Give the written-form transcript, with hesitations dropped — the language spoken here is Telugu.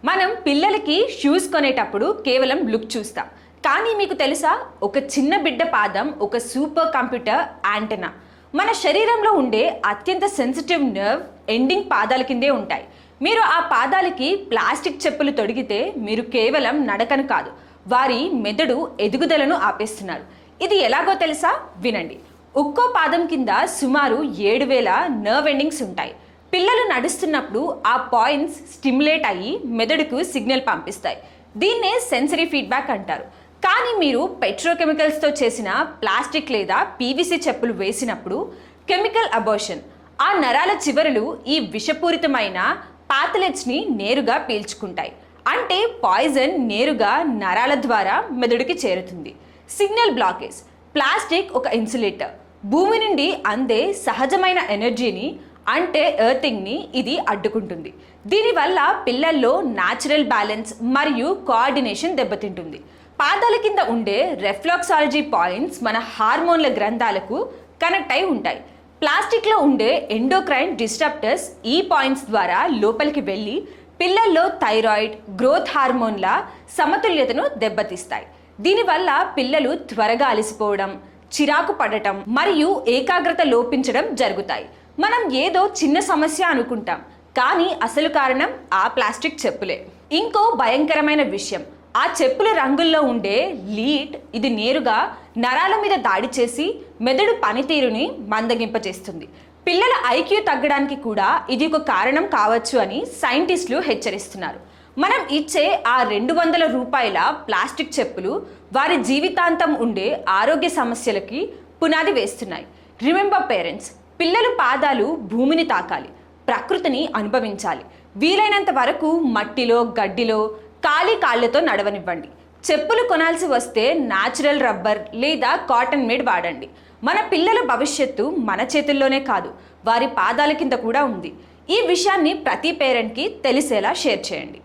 మనం పిల్లలకి షూస్ కొనేటప్పుడు కేవలం లుక్ చూస్తాం. కానీ మీకు తెలుసా, ఒక చిన్న బిడ్డ పాదం ఒక సూపర్ కంప్యూటర్ యాంటెనా. మన శరీరంలో ఉండే అత్యంత సెన్సిటివ్ నర్వ్ ఎండింగ్ పాదాల కిందే ఉంటాయి. మీరు ఆ పాదాలకి ప్లాస్టిక్ చెప్పులు తొడిగితే మీరు కేవలం నడకను కాదు, వారి మెదడు ఎదుగుదలను ఆపేస్తున్నారు. ఇది ఎలాగో తెలుసా, వినండి. ఒక్కో పాదం కింద సుమారు 7,000 నర్వ్ ఎండింగ్స్ ఉంటాయి. పిల్లలు నడుస్తున్నప్పుడు ఆ పాయింట్స్ స్టిమ్యులేట్ అయ్యి మెదడుకు సిగ్నల్ పంపిస్తాయి. దీన్నే సెన్సరీ ఫీడ్బ్యాక్ అంటారు. కానీ మీరు పెట్రోకెమికల్స్తో చేసిన ప్లాస్టిక్ లేదా పీవీసీ చెప్పులు వేసినప్పుడు కెమికల్ అబోర్షన్, ఆ నరాల చివరలు ఈ విషపూరితమైన పాథలెట్స్ని నేరుగా పీల్చుకుంటాయి. అంటే పాయిజన్ నేరుగా నరాల ద్వారా మెదడుకి చేరుతుంది. Signal blockage. ప్లాస్టిక్ ఒక ఇన్సులేటర్. భూమి నుండి అందే సహజమైన ఎనర్జీని, అంటే ఎర్తింగ్ని ఇది అడ్డుకుంటుంది. దీనివల్ల పిల్లల్లో న్యాచురల్ బ్యాలెన్స్ మరియు కోఆర్డినేషన్ దెబ్బతింటుంది. పాదాల కింద ఉండే రెఫ్లెక్సాలజీ పాయింట్స్ మన హార్మోన్ల గ్రంథాలకు కనెక్ట్ అయి ఉంటాయి. ప్లాస్టిక్లో ఉండే ఎండోక్రైన్ డిస్టర్ప్టర్స్ ఈ పాయింట్స్ ద్వారా లోపలికి వెళ్ళి పిల్లల్లో థైరాయిడ్, గ్రోత్ హార్మోన్ల సమతుల్యతను దెబ్బతీస్తాయి. దీనివల్ల పిల్లలు త్వరగా అలసిపోవడం, చిరాకు పడటం మరియు ఏకాగ్రత లోపించడం జరుగుతాయి. మనం ఏదో చిన్న సమస్య అనుకుంటాం, కానీ అసలు కారణం ఆ ప్లాస్టిక్ చెప్పులే. ఇంకో భయంకరమైన విషయం, ఆ చెప్పుల రంగుల్లో ఉండే లీడ్. ఇది నేరుగా నరాల మీద దాడి చేసి మెదడు పనితీరుని మందగింపచేస్తుంది. పిల్లల ఐక్యూ తగ్గడానికి కూడా ఇది ఒక కారణం కావచ్చు అని సైంటిస్టులు హెచ్చరిస్తున్నారు. మనం ఇచ్చే ఆ 200 రూపాయల ప్లాస్టిక్ చెప్పులు వారి జీవితాంతం ఉండే ఆరోగ్య సమస్యలకి పునాది వేస్తున్నాయి. రిమెంబర్ పేరెంట్స్, పిల్లలు పాదాలు భూమిని తాకాలి, ప్రకృతిని అనుభవించాలి. వీలైనంత వరకు మట్టిలో, గడ్డిలో ఖాళీ కాళ్ళతో నడవనివ్వండి. చెప్పులు కొనాల్సి వస్తే న్యాచురల్ రబ్బర్ లేదా కాటన్ మేడ్ వాడండి. మన పిల్లల భవిష్యత్తు మన చేతుల్లోనే కాదు, వారి పాదాల కింద కూడా ఉంది. ఈ విషయాన్ని ప్రతి పేరెంట్కి తెలిసేలా షేర్ చేయండి.